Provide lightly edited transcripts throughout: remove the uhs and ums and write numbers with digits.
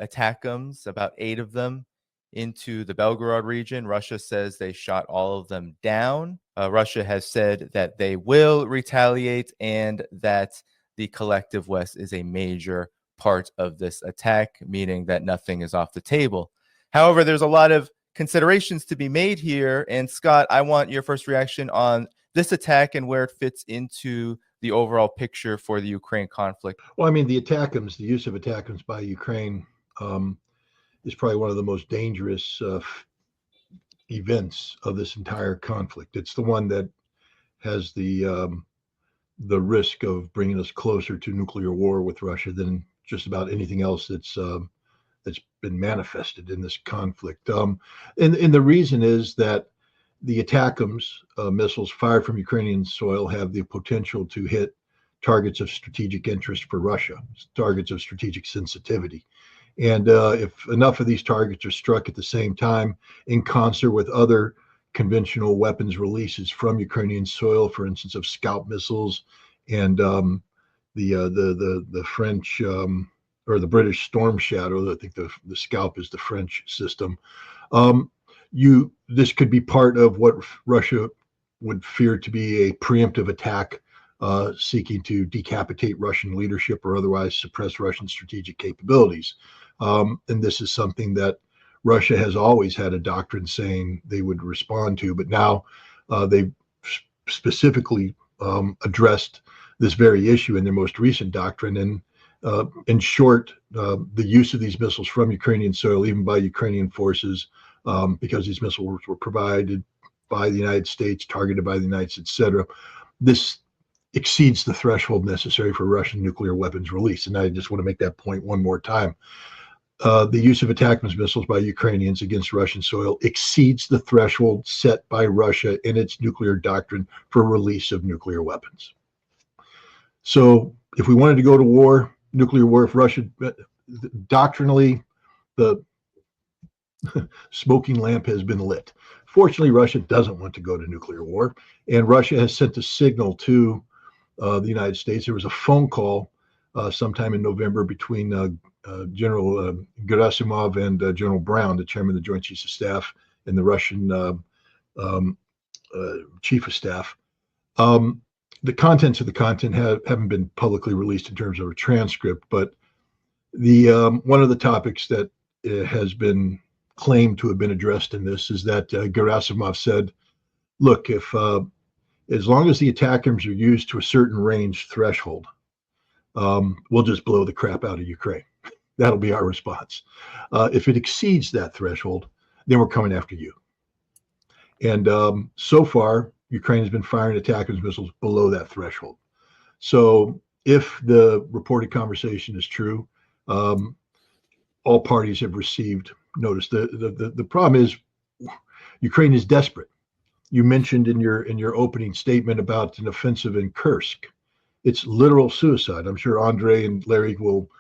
ATACMS, about 8 of them, into the Belgorod region. Russia says they shot all of them down. Russia has said that they will retaliate and that the collective West is a major part of this attack, meaning that nothing is off the table. However, there's a lot of considerations to be made here. And Scott, I want your first reaction on this attack and where it fits into the overall picture for the Ukraine conflict. Well, I mean, the use of ATACMS by Ukraine is probably one of the most dangerous events of this entire conflict. It's the one that has the risk of bringing us closer to nuclear war with Russia than just about anything else that's been manifested in this conflict. And the reason is that the ATACMS missiles fired from Ukrainian soil have the potential to hit targets of strategic interest for Russia, targets of strategic sensitivity. And if enough of these targets are struck at the same time in concert with other conventional weapons releases from Ukrainian soil, for instance, of Scalp missiles and the French or the British Storm Shadow, I think the Scalp is the French system. This could be part of what Russia would fear to be a preemptive attack, seeking to decapitate Russian leadership or otherwise suppress Russian strategic capabilities. And this is something that Russia has always had a doctrine saying they would respond to, but now they've specifically addressed this very issue in their most recent doctrine. And in short, the use of these missiles from Ukrainian soil, even by Ukrainian forces, because these missiles were provided by the United States, targeted by the United States, etc., this exceeds the threshold necessary for Russian nuclear weapons release. And I just want to make that point one more time. The use of ATACMS missiles by Ukrainians against Russian soil exceeds the threshold set by Russia in its nuclear doctrine for release of nuclear weapons. So if we wanted to go to war, nuclear war, if Russia, doctrinally, the smoking lamp has been lit. Fortunately, Russia doesn't want to go to nuclear war, and Russia has sent a signal to the United States. There was a phone call sometime in November between General Gerasimov and General Brown, the chairman of the Joint Chiefs of Staff, and the Russian Chief of Staff. The contents of the content haven't been publicly released in terms of a transcript, but the one of the topics that has been claimed to have been addressed in this is that Gerasimov said, look, if as long as the ATACMS are used to a certain range threshold, we'll just blow the crap out of Ukraine. That'll be our response. If it exceeds that threshold, then we're coming after you. And so far, Ukraine has been firing ATACMS missiles below that threshold. So if the reported conversation is true, all parties have received notice. The problem is Ukraine is desperate. You mentioned in your opening statement about an offensive in Kursk. It's literal suicide. I'm sure Andre and Larry will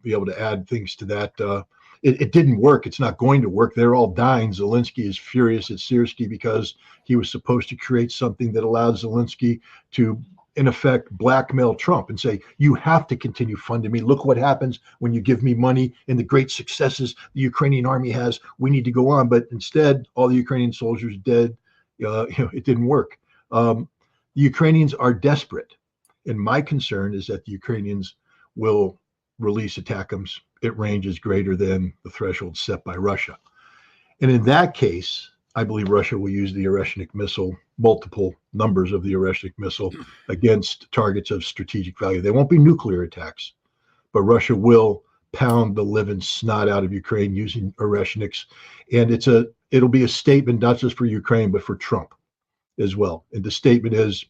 be able to add things to that. It didn't work. It's not going to work. They're all dying. Zelensky is furious at Syrskyi because he was supposed to create something that allowed Zelensky to, in effect, blackmail Trump and say, you have to continue funding me. Look what happens when you give me money and the great successes the Ukrainian army has. We need to go on. But instead, all the Ukrainian soldiers dead. It didn't work. The Ukrainians are desperate. And my concern is that the Ukrainians will release ATACMS at ranges greater than the threshold set by Russia. And in that case, I believe Russia will use the Oreshnik missile, multiple numbers of the Oreshnik missile, against targets of strategic value. They won't be nuclear attacks, but Russia will pound the living snot out of Ukraine using Oreshniks. And it'll be a statement not just for Ukraine, but for Trump as well. And the statement is,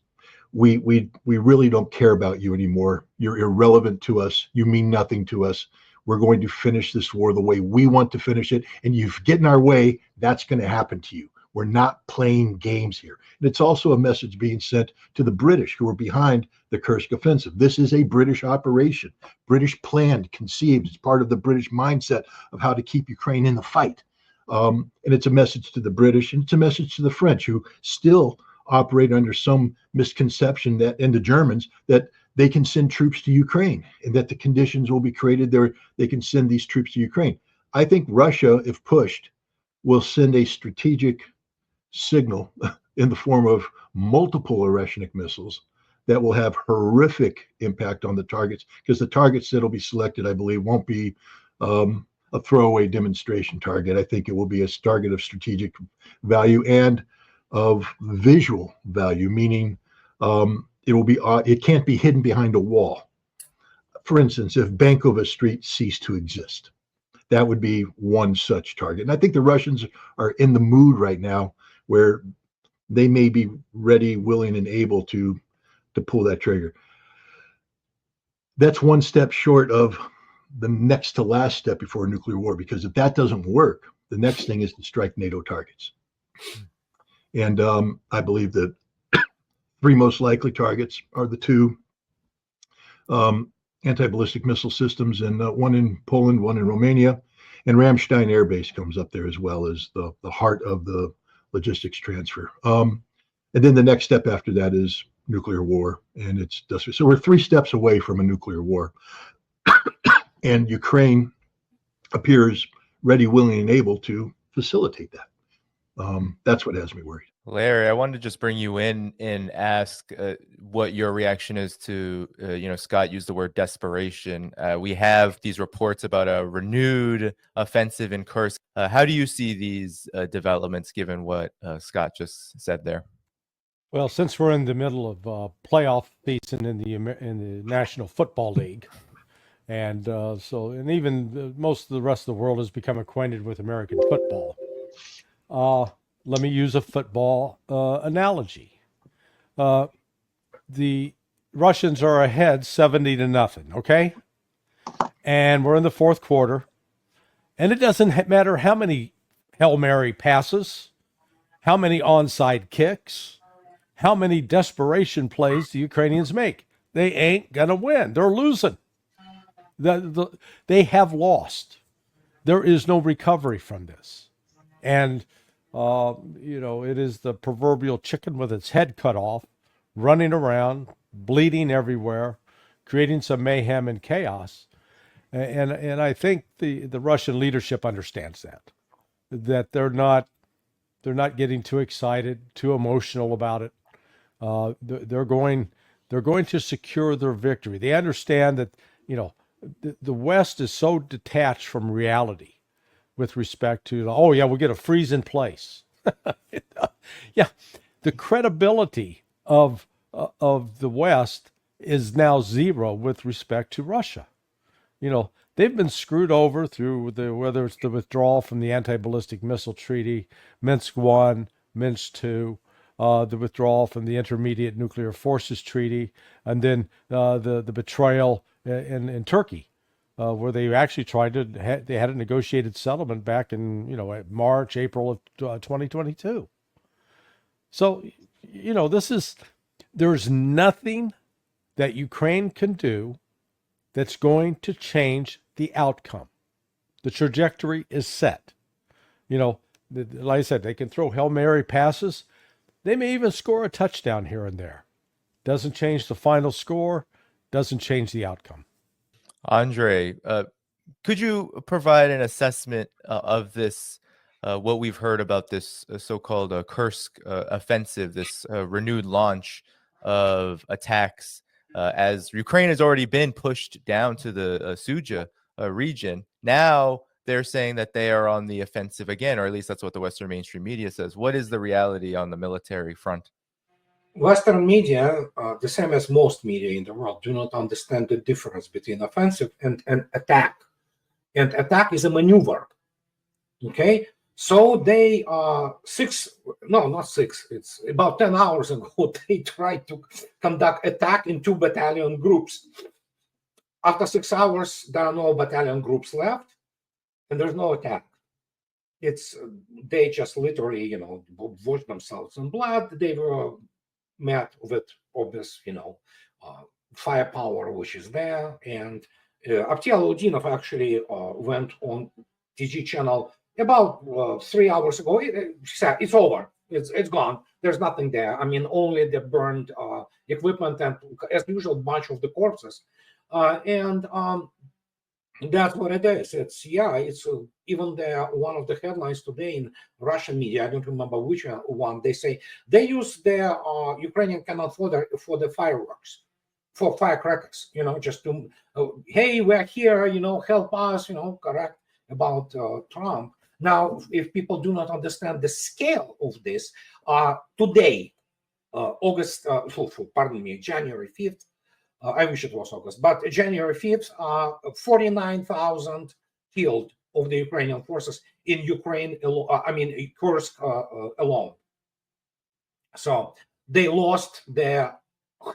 we really don't care about you anymore. You're irrelevant to us. You mean nothing to us. We're going to finish this war the way we want to finish it. And you get in our way, that's going to happen to you. We're not playing games here. And it's also a message being sent to the British who are behind the Kursk offensive. This is a British operation, British planned, conceived. It's part of the British mindset of how to keep Ukraine in the fight. And it's a message to the British, and it's a message to the French, who still operate under some misconception that, and the Germans, that they can send troops to Ukraine, and that the conditions will be created there. They can send these troops to Ukraine. I think Russia, if pushed, will send a strategic signal in the form of multiple Oreshnik missiles that will have horrific impact on the targets, because the targets that'll be selected, I believe, won't be a throwaway demonstration target. I think it will be a target of strategic value and of visual value, meaning it can't be hidden behind a wall. For instance, if Bankova Street ceased to exist, that would be one such target. And I think the Russians are in the mood right now where they may be ready, willing, and able to pull that trigger. That's one step short of the next to last step before a nuclear war, because if that doesn't work, the next thing is to strike NATO targets. And I believe that three most likely targets are the two anti-ballistic missile systems, and one in Poland, one in Romania, and Ramstein Air Base comes up there as well as the heart of the logistics transfer. And then the next step after that is nuclear war, and it's so we're 3 steps away from a nuclear war, and Ukraine appears ready, willing, and able to facilitate that. That's what has me worried. Larry, I wanted to just bring you in and ask what your reaction is to, Scott used the word desperation. We have these reports about a renewed offensive in Kursk. How do you see these developments given what Scott just said there? Well, since we're in the middle of playoff season in the National Football League, and even most of the rest of the world has become acquainted with American football. Let me use a football analogy. The Russians are ahead 70-0, okay? And we're in the 4th quarter. And it doesn't matter how many Hail Mary passes, how many onside kicks, how many desperation plays the Ukrainians make. They ain't going to win. They're losing. They have lost. There is no recovery from this. And it is the proverbial chicken with its head cut off, running around, bleeding everywhere, creating some mayhem and chaos. And I think the Russian leadership understands that they're not getting too excited, too emotional about it. They're going to secure their victory. They understand that, the West is so detached from reality with respect to, we'll get a freeze in place. Yeah, the credibility of the West is now zero with respect to Russia. They've been screwed over through whether it's the withdrawal from the anti-ballistic missile treaty, Minsk I, Minsk II, the withdrawal from the Intermediate Nuclear Forces Treaty, and then the betrayal in Turkey, where they actually they had a negotiated settlement back in March, April of 2022. So there's nothing that Ukraine can do that's going to change the outcome. The trajectory is set. Like I said, they can throw Hail Mary passes. They may even score a touchdown here and there. Doesn't change the final score, doesn't change the outcome. Andre, could you provide an assessment of this, what we've heard about this so-called Kursk offensive, this renewed launch of attacks, as Ukraine has already been pushed down to the Suja region. Now they're saying that they are on the offensive again, or at least that's what the Western mainstream media says. What is the reality on the military front? Western media, the same as most media in the world, do not understand the difference between offensive and attack. And attack is a maneuver. Okay? So they it's about 10 hours ago, they tried to conduct attack in 2 battalion groups. After 6 hours, there are no battalion groups left, and there's no attack. They just literally, washed themselves in blood. They were met with obvious, firepower, which is there. And Abtiel Udinov actually went on TG channel about 3 hours ago. She said, it's over. It's gone. There's nothing there. I mean, only the burned equipment, and as usual, bunch of the corpses. And that's what it is. It's even one of the headlines today in Russian media. I don't remember which one. They say they use their Ukrainian cannon fodder for the fireworks, for firecrackers. Just to hey, we're here. Help us. Correct about Trump. Now, if people do not understand the scale of this, today, January 5th. I wish it was August, but January 5th, 49,000 killed of the Ukrainian forces in Ukraine, Kursk alone. So they lost their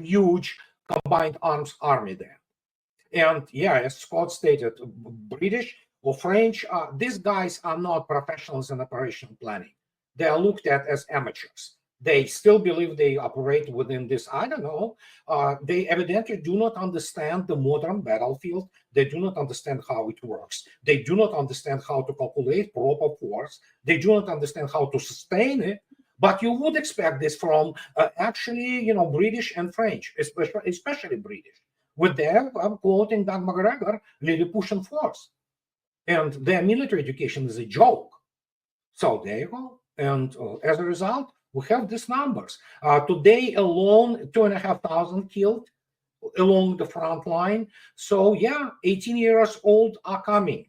huge combined arms army there. And as Scott stated, British or French, these guys are not professionals in operational planning. They are looked at as amateurs. They still believe they operate within this, I don't know. They evidently do not understand the modern battlefield. They do not understand how it works. They do not understand how to calculate proper force. They do not understand how to sustain it. But you would expect this from British and French, especially British, with their, I'm quoting Doug McGregor, Lilliputian force. And their military education is a joke. So there you go. And as a result, we have these numbers. Today alone, 2,500 killed along the front line. So 18 years old are coming.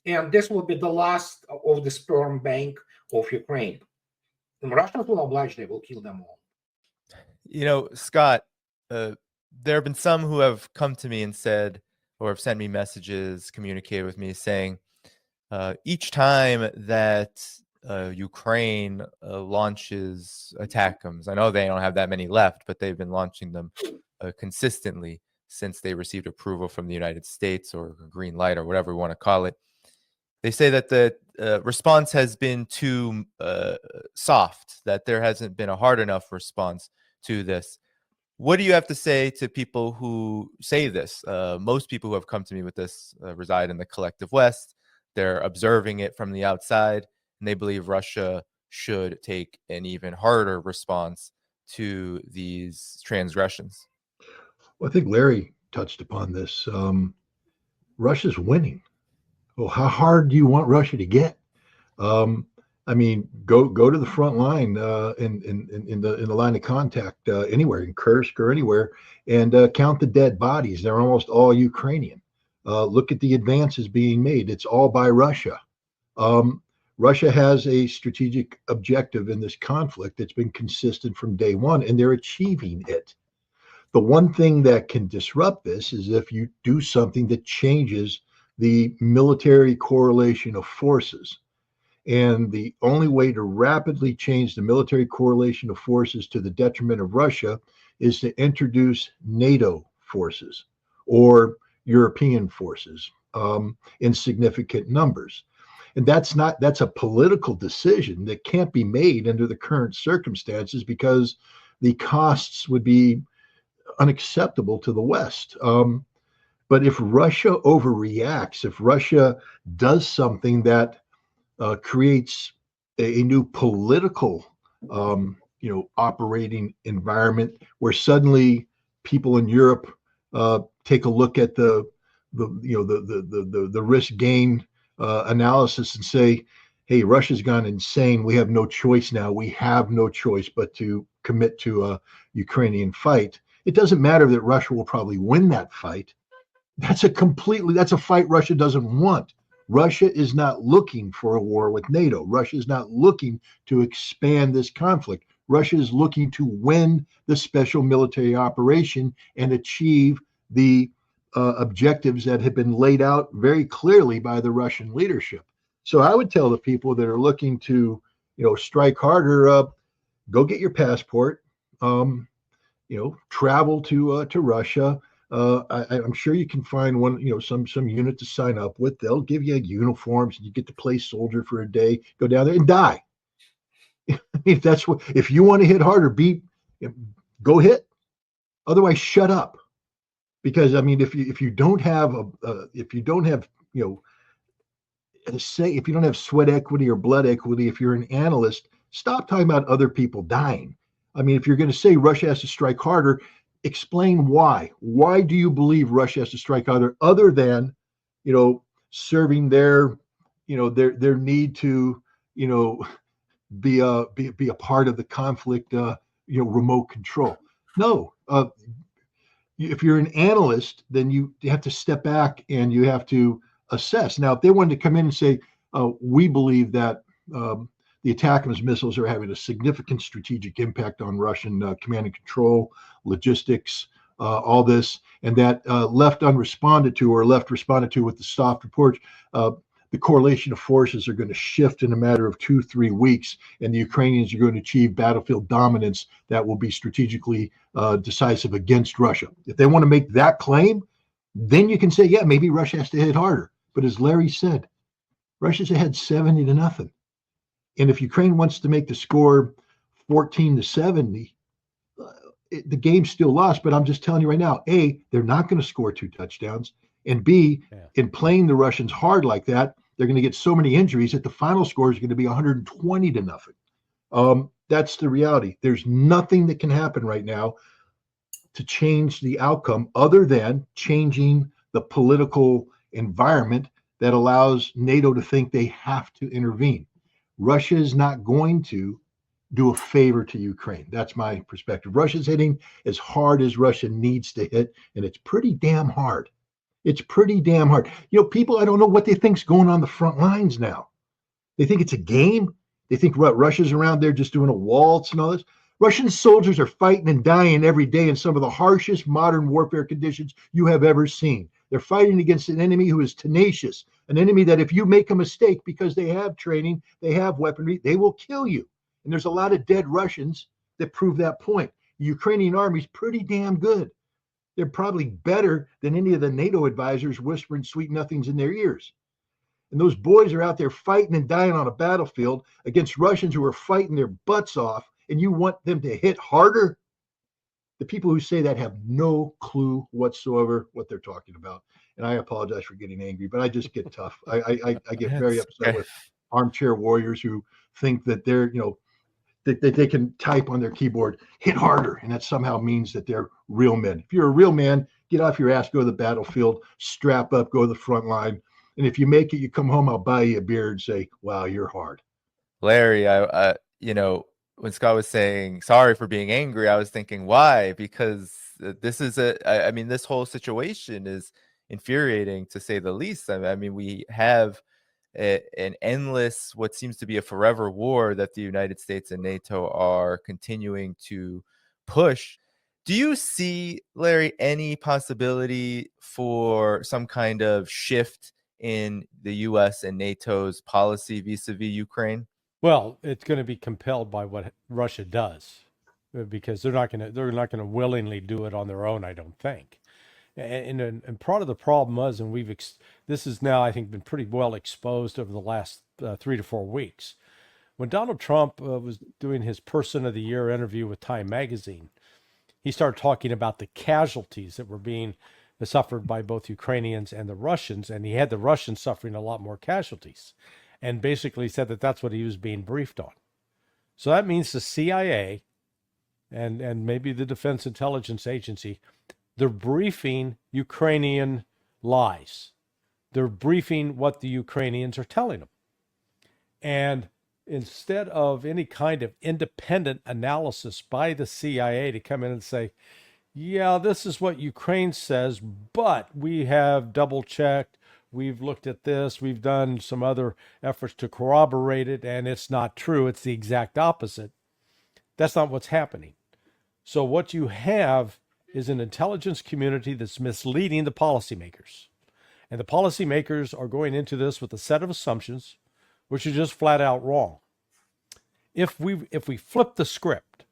And this will be the last of the sperm bank of Ukraine. The Russians will oblige, they will kill them all. Scott, there have been some who have come to me and said, or have sent me messages, communicated with me saying, each time that Ukraine launches ATACMS. I know they don't have that many left, but they've been launching them consistently since they received approval from the United States, or a green light, or whatever we want to call it. They say that the response has been too soft, that there hasn't been a hard enough response to this. What do you have to say to people who say this? Most people who have come to me with this reside in the collective West. They're observing it from the outside, and they believe Russia should take an even harder response to these transgressions. Well, I think Larry touched upon this. Russia's winning. Well, how hard do you want Russia to get? Go to the front line in the line of contact anywhere, in Kursk or anywhere, and count the dead bodies. They're almost all Ukrainian. Look at the advances being made. It's all by Russia. Russia has a strategic objective in this conflict that's been consistent from day one, and they're achieving it. The one thing that can disrupt this is if you do something that changes the military correlation of forces. And the only way to rapidly change the military correlation of forces to the detriment of Russia is to introduce NATO forces or European forces in significant numbers. And that's a political decision that can't be made under the current circumstances because the costs would be unacceptable to the West. But if Russia overreacts, if Russia does something that creates a new political, operating environment where suddenly people in Europe take a look at the risk gain analysis and say, hey, Russia's gone insane. We have no choice now. We have no choice but to commit to a Ukrainian fight. It doesn't matter that Russia will probably win that fight. That's a fight Russia doesn't want. Russia is not looking for a war with NATO. Russia is not looking to expand this conflict. Russia is looking to win the special military operation and achieve the objectives that have been laid out very clearly by the Russian leadership. So I would tell the people that are looking to, strike harder, go get your passport, travel to Russia. I'm sure you can find one, some unit to sign up with. They'll give you uniforms and you get to play soldier for a day, go down there and die. If you want to hit harder, go hit. Otherwise, shut up. Because if you don't have if you don't have sweat equity or blood equity, if you're an analyst, stop talking about other people dying. I mean, if you're going to say Russia has to strike harder, explain why. Why do you believe Russia has to strike harder, other than, serving their need to, be a part of the conflict, remote control? No. If you're an analyst, then you have to step back and you have to assess. Now, if they wanted to come in and say, we believe that the ATACMS missiles are having a significant strategic impact on Russian command and control, logistics, all this, and that left unresponded to, or left responded to with the soft reports, the correlation of forces are going to shift in a matter of 2-3 weeks, and the Ukrainians are going to achieve battlefield dominance that will be strategically decisive against Russia. If they want to make that claim, then you can say, yeah, maybe Russia has to hit harder. But as Larry said, Russia's ahead 70-0. And if Ukraine wants to make the score 14-70, the game's still lost. But I'm just telling you right now, A, they're not going to score 2 touchdowns. And B, in playing the Russians hard like that, they're going to get so many injuries that the final score is going to be 120-0. That's the reality. There's nothing that can happen right now to change the outcome other than changing the political environment that allows NATO to think they have to intervene. Russia is not going to do a favor to Ukraine. That's my perspective. Russia's hitting as hard as Russia needs to hit, and it's pretty damn hard. It's pretty damn hard. People, I don't know what they think's going on the front lines now. They think it's a game. They think Russia's around there just doing a waltz and all this. Russian soldiers are fighting and dying every day in some of the harshest modern warfare conditions you have ever seen. They're fighting against an enemy who is tenacious, an enemy that if you make a mistake, because they have training, they have weaponry, they will kill you. And there's a lot of dead Russians that prove that point. The Ukrainian army's pretty damn good. They're probably better than any of the NATO advisors whispering sweet nothings in their ears. And those boys are out there fighting and dying on a battlefield against Russians who are fighting their butts off, and you want them to hit harder? The people who say that have no clue whatsoever what they're talking about. And I apologize for getting angry, but I just get tough. I get very upset with armchair warriors who think that they're, that they can type on their keyboard, hit harder, and that somehow means that they're real men. If you're a real man, get off your ass, go to the battlefield, strap up, go to the front line. And if you make it, you come home, I'll buy you a beer and say, wow, you're hard. Larry, when Scott was saying sorry for being angry, I was thinking, why? Because this is this whole situation is infuriating, to say the least. I mean, we have an endless, what seems to be a forever war that the United States and NATO are continuing to push. Do you see, Larry, any possibility for some kind of shift in the U.S. and NATO's policy vis-a-vis Ukraine? Well, it's going to be compelled by what Russia does, because they're not going to willingly do it on their own, I don't think. And part of the problem was, and this has now, I think, been pretty well exposed over the last 3 to 4 weeks. When Donald Trump was doing his Person of the Year interview with Time Magazine, he started talking about the casualties that were being suffered by both Ukrainians and the Russians, and he had the Russians suffering a lot more casualties, and basically said that that's what he was being briefed on. So that means the CIA and maybe the Defense Intelligence Agency, they're briefing Ukrainian lies. They're briefing what the Ukrainians are telling them. And instead of any kind of independent analysis by the CIA to come in and say, yeah, this is what Ukraine says, but we have double checked, we've looked at this, we've done some other efforts to corroborate it, and it's not true, it's the exact opposite. That's not what's happening. So what you have is an intelligence community that's misleading the policymakers. And the policymakers are going into this with a set of assumptions which are just flat out wrong. If we flip the script,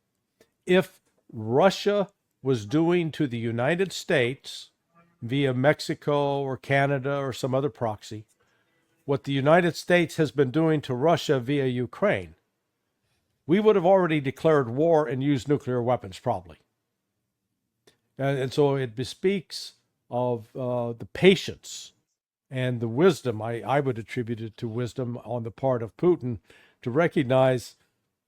if Russia was doing to the United States via Mexico or Canada or some other proxy what the United States has been doing to Russia via Ukraine, we would have already declared war and used nuclear weapons probably. And so it bespeaks of the patience and the wisdom, I would attribute it to wisdom on the part of Putin, to recognize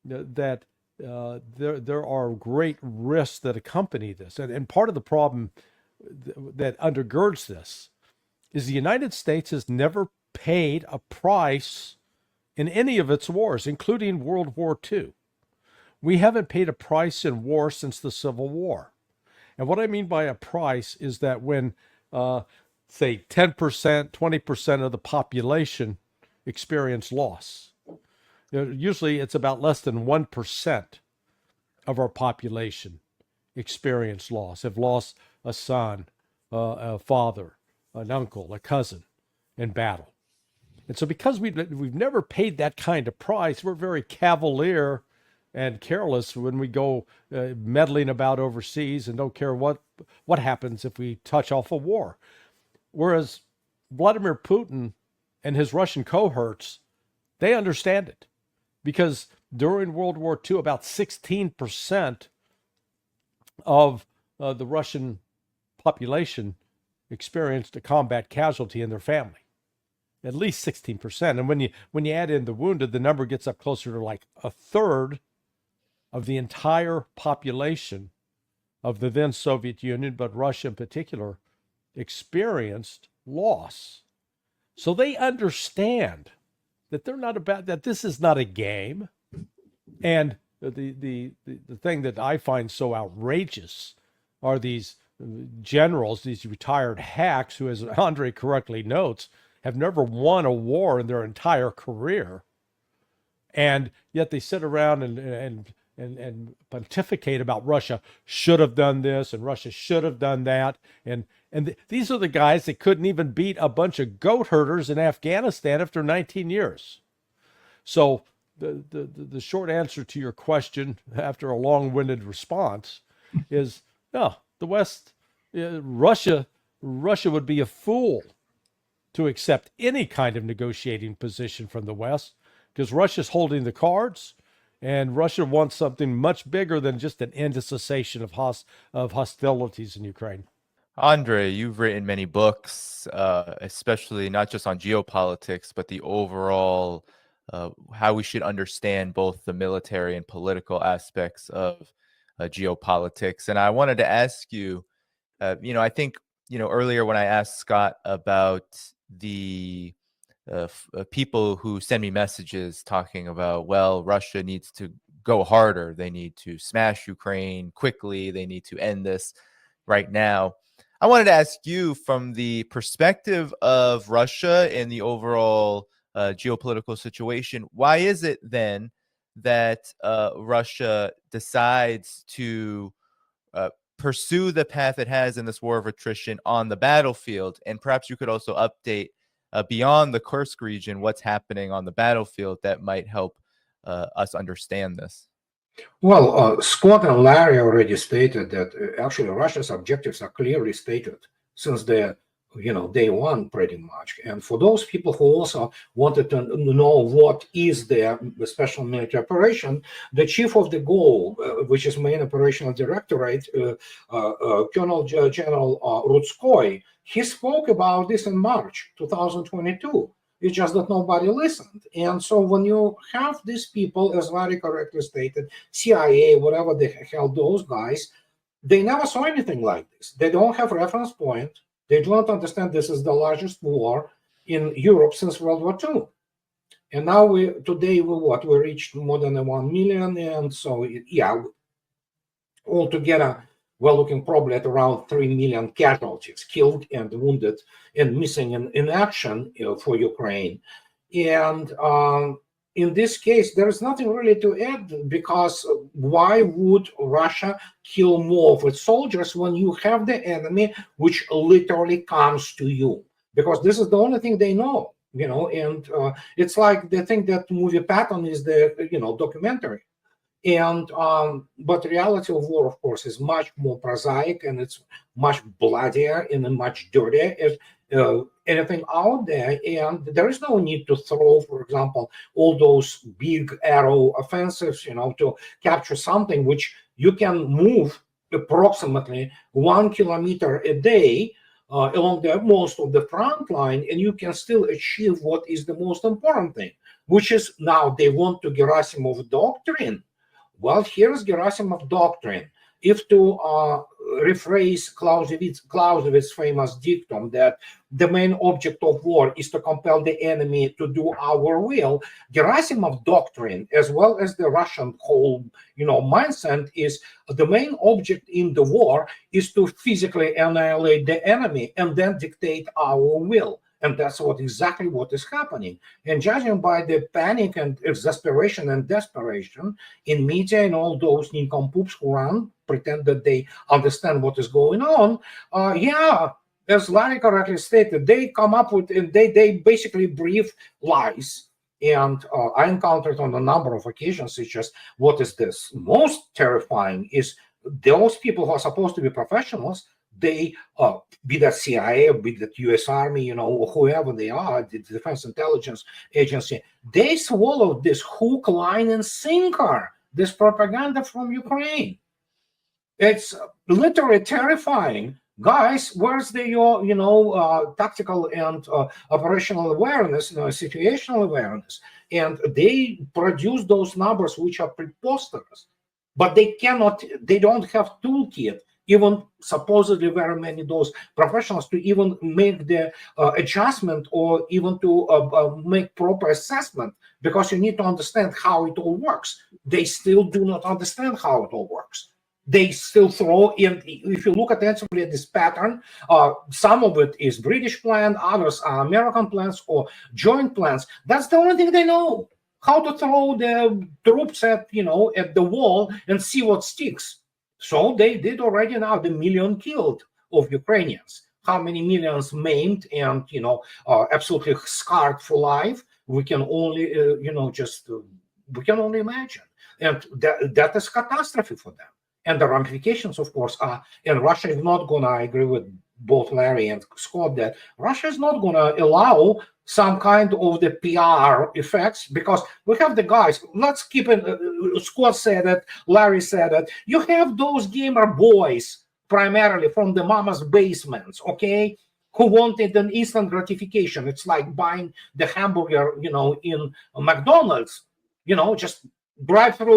that there are great risks that accompany this. And part of the problem that undergirds this is the United States has never paid a price in any of its wars, including World War II. We haven't paid a price in war since the Civil War. And what I mean by a price is that when, say, 10%, 20% of the population experience loss, usually it's about less than 1% of our population experience loss, have lost a son, a father, an uncle, a cousin in battle. And so because we've never paid that kind of price, we're very cavalier and careless when we go meddling about overseas and don't care what happens if we touch off a war. Whereas Vladimir Putin and his Russian cohorts, they understand it. Because during World War II, about 16% of the Russian population experienced a combat casualty in their family. At least 16%. And when you add in the wounded, the number gets up closer to like a third of the entire population of the then Soviet Union, but Russia in particular, experienced loss. So they understand that that this is not a game. And the thing that I find so outrageous are these generals, these retired hacks who, as Andre correctly notes, have never won a war in their entire career. And yet they sit around and pontificate about Russia should have done this and Russia should have done that. And these are the guys that couldn't even beat a bunch of goat herders in Afghanistan after 19 years. So the short answer to your question after a long-winded response is no, the West, Russia would be a fool to accept any kind of negotiating position from the West because Russia's holding the cards. And Russia wants something much bigger than just an end to cessation of hostilities in Ukraine. Andre, you've written many books, especially not just on geopolitics, but the overall how we should understand both the military and political aspects of geopolitics. And I wanted to ask you, I think, earlier when I asked Scott about the people who send me messages talking about, well, Russia needs to go harder. They need to smash Ukraine quickly. They need to end this right now. I wanted to ask you, from the perspective of Russia and the overall geopolitical situation, why is it then that Russia decides to pursue the path it has in this war of attrition on the battlefield? And perhaps you could also update beyond the Kursk region, what's happening on the battlefield that might help us understand this. Well, Scott and Larry already stated that actually Russia's objectives are clearly stated since the day one pretty much. And for those people who also wanted to know what is the special military operation, the chief of the GOL, which is main operational directorate, Colonel General Rudskoy, he spoke about this in March 2022. It's just that nobody listened. And so when you have these people, as Larry correctly stated, CIA, whatever the hell those guys, they never saw anything like this. They don't have reference point. They do not understand this is the largest war in Europe since World War II. And now today we reached more than 1 million. And so, altogether, we're looking probably at around 3 million casualties, killed and wounded and missing in action for Ukraine. And in this case, there is nothing really to add, because why would Russia kill more of its soldiers when you have the enemy which literally comes to you? Because this is the only thing they know, and it's like they think that movie Patton is the, documentary. And but the reality of war, of course, is much more prosaic, and it's much bloodier and much dirtier as anything out there. And there is no need to throw, for example, all those big arrow offensives, to capture something which you can move approximately 1 kilometer a day along the most of the front line, and you can still achieve what is the most important thing, which is now they want to Gerasimov doctrine. Well, here's Gerasimov doctrine. If to rephrase Clausewitz's famous dictum that the main object of war is to compel the enemy to do our will, Gerasimov doctrine, as well as the Russian whole, mindset, is the main object in the war is to physically annihilate the enemy and then dictate our will. And that's exactly what is happening. And judging by the panic and exasperation and desperation in media and all those nincompoops who pretend that they understand what is going on, as Larry correctly stated, they come up with, and they basically brief lies. And I encountered on a number of occasions, it's just, what is this? Most terrifying is those people who are supposed to be professionals, they, be that CIA, be that US Army, whoever they are, the Defense Intelligence Agency, they swallowed this hook, line, and sinker, this propaganda from Ukraine. It's literally terrifying. Guys, where's your tactical and operational awareness, situational awareness? And they produce those numbers which are preposterous, but they don't have toolkit, even supposedly very many those professionals, to even make the adjustment or even to make proper assessment, because you need to understand how it all works. They still do not understand how it all works. They still throw in, if you look attentively at this pattern, some of it is British plan, others are American plans or joint plans. That's the only thing they know, how to throw the troops at the wall and see what sticks. So they did already now the million killed of Ukrainians. How many millions maimed and absolutely scarred for life? We can only we can only imagine, and that is catastrophe for them. And the ramifications, of course, are. And Russia is not going to. I agree with both Larry and Scott that Russia is not going to allow some kind of the PR effects, because we have the guys. Let's keep it. Scott said it. Larry said it. You have those gamer boys primarily from the mama's basements, okay, who wanted an instant gratification. It's like buying the hamburger, in McDonald's. Just drive through